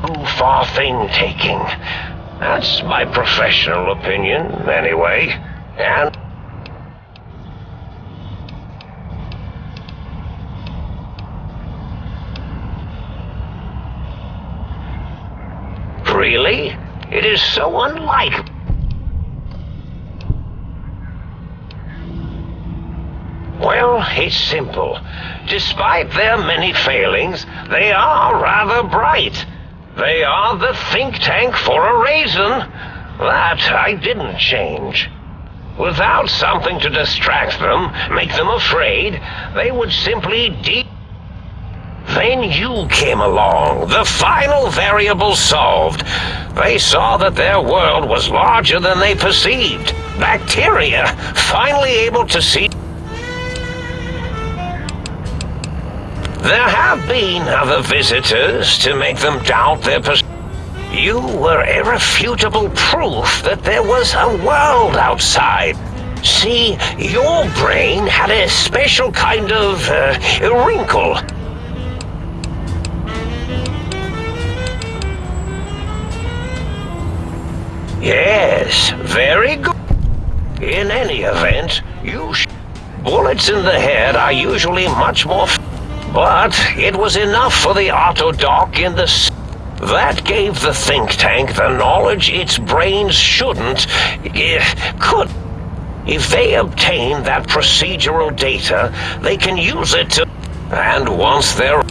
goof off thing-taking. That's my professional opinion, anyway. And really? It is so unlike... Well, it's simple. Despite their many failings, they are rather bright. They are the think tank for a reason. That I didn't change. Without something to distract them, make them afraid, they would simply Then you came along, the final variable solved. They saw that their world was larger than they perceived. Bacteria, finally able to see. There have been other visitors to make them doubt their You were irrefutable proof that there was a world outside. See, your brain had a special kind of wrinkle. Yes, very good. In any event, bullets in the head are usually much more... But it was enough for the Autodoc in the... That gave the think tank the knowledge its brains shouldn't... could. If they obtain that procedural data, they can use it to... And once they're...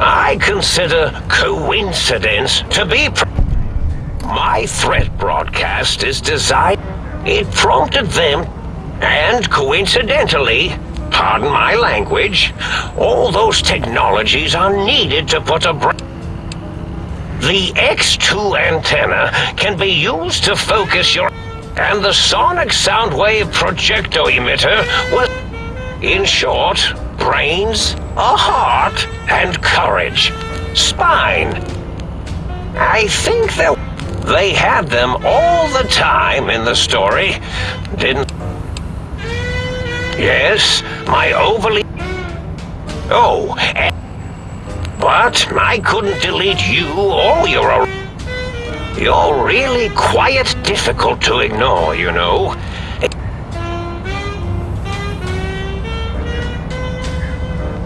I consider coincidence to be... My threat broadcast is designed... It prompted them, and coincidentally, pardon my language, all those technologies are needed to put a... The X2 antenna can be used to focus your... And the sonic sound wave projecto emitter was... In short, brains, a heart, and courage. Spine. I think that... They had them all the time in the story, didn't... Yes, my overly... Oh, but I couldn't delete you or your... You're really quite difficult to ignore, you know.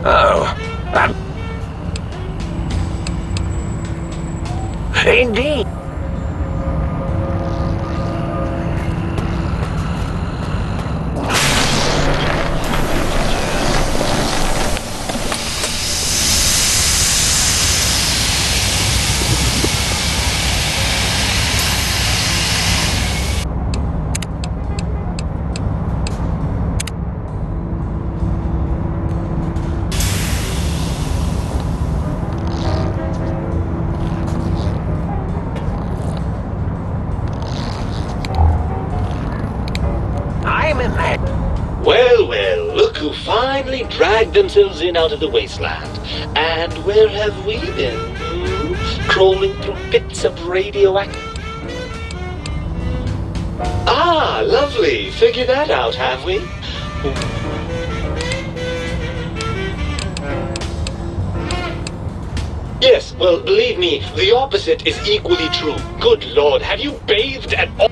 Oh, indeed. Well, look who finally dragged themselves in out of the wasteland. And where have we been? Crawling through bits of radioactive... Ah, lovely. Figured that out, have we? Yes, well, believe me, the opposite is equally true. Good Lord, have you bathed at all?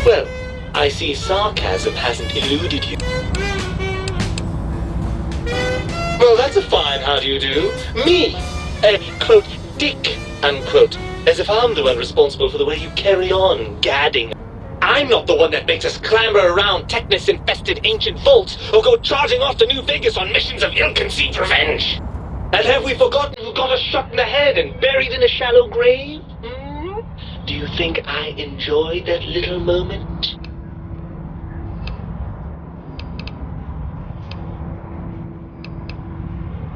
Well, I see sarcasm hasn't eluded you. Well, that's a fine how do you do. Me, a, quote, dick, unquote. As if I'm the one responsible for the way you carry on gadding. I'm not the one that makes us clamber around Technus-infested ancient vaults or go charging off to New Vegas on missions of ill-conceived revenge. And have we forgotten who got us shot in the head and buried in a shallow grave? Do you think I enjoyed that little moment?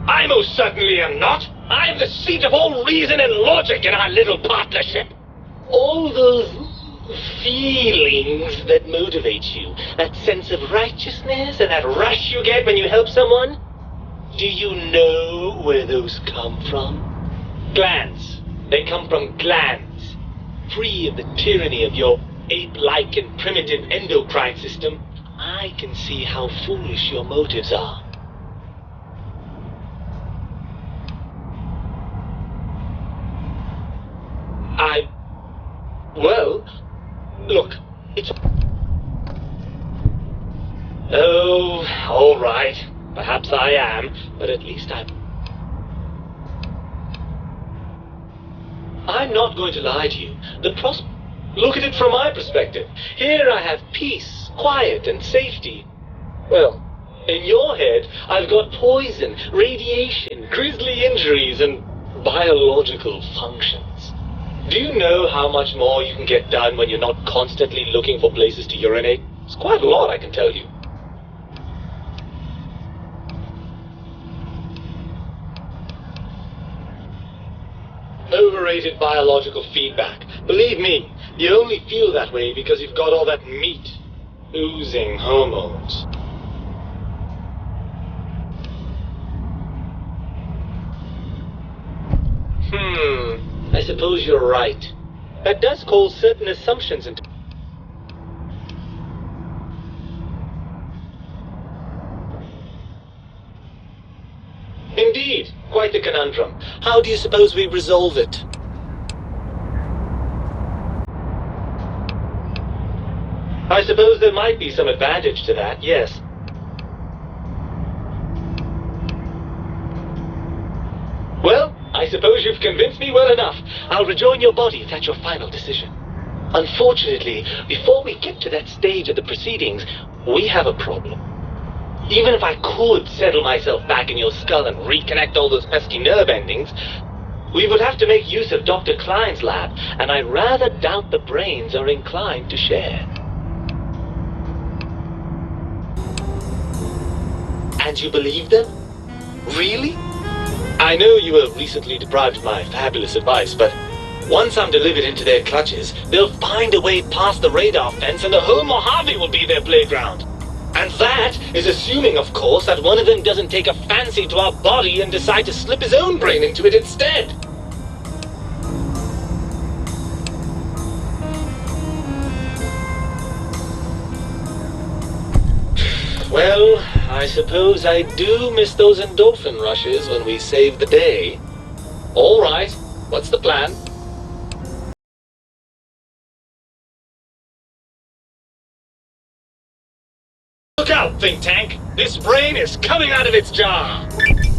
I most certainly am not. I'm the seat of all reason and logic in our little partnership. All those feelings that motivate you, that sense of righteousness and that rush you get when you help someone, do you know where those come from? Glands. They come from glands, free of the tyranny of your ape-like and primitive endocrine system. I can see how foolish your motives are. Well, look, it's... Oh, all right. Perhaps I am, but at least I'm not going to lie to you. Look at it from my perspective. Here I have peace, quiet, and safety. Well, in your head, I've got poison, radiation, grisly injuries, and biological functions. Do you know how much more you can get done when you're not constantly looking for places to urinate? It's quite a lot, I can tell you. Overrated biological feedback. Believe me, you only feel that way because you've got all that meat. Oozing hormones. I suppose you're right. That does call certain assumptions into... Indeed, quite the conundrum. How do you suppose we resolve it? I suppose there might be some advantage to that, yes. Well, I suppose you've convinced me well enough. I'll rejoin your body if that's your final decision. Unfortunately, before we get to that stage of the proceedings, we have a problem. Even if I could settle myself back in your skull and reconnect all those pesky nerve endings, we would have to make use of Dr. Klein's lab, and I rather doubt the brains are inclined to share. And you believe them? Really? I know you were recently deprived of my fabulous advice, but once I'm delivered into their clutches, they'll find a way past the radar fence and the whole Mojave will be their playground. And that is assuming, of course, that one of them doesn't take a fancy to our body and decide to slip his own brain into it instead. Well, I suppose I do miss those endorphin rushes when we save the day. All right, what's the plan? Look out, think tank! This brain is coming out of its jar!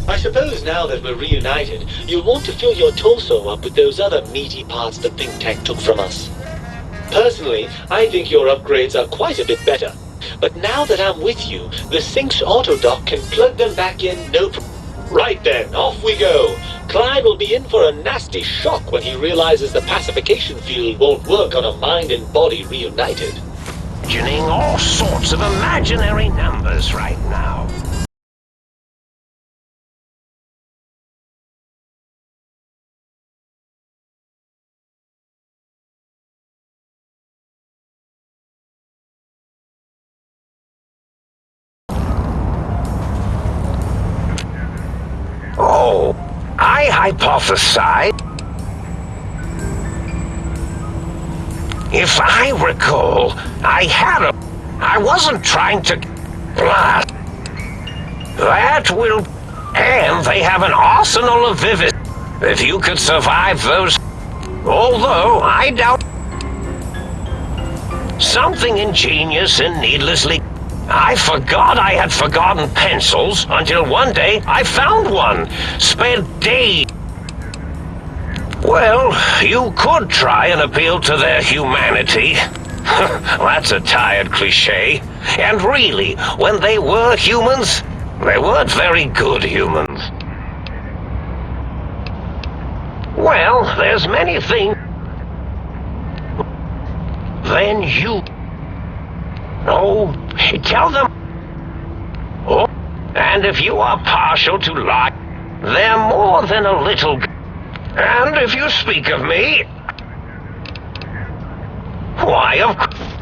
I suppose now that we're reunited, you'll want to fill your torso up with those other meaty parts the think tank took from us. Personally, I think your upgrades are quite a bit better. But now that I'm with you, the Sync's autodoc can plug them back in no problem. Right then, off we go. Klein will be in for a nasty shock when he realizes the pacification field won't work on a mind and body reunited. Imagining all sorts of imaginary numbers right now. Oh, I hypothesize. If I recall, I wasn't trying to... That will... And they have an arsenal of vivid... If you could survive those... Although, I doubt... Something ingenious and needlessly... I forgot I had forgotten pencils until one day I found one. Spent days... Well, you could try and appeal to their humanity. That's a tired cliché. And really, when they were humans, they weren't very good humans. Well, there's many things. Then you... Oh, tell them... Oh, and if you are partial to lie, they're more than a little... And if you speak of me... Why, of course...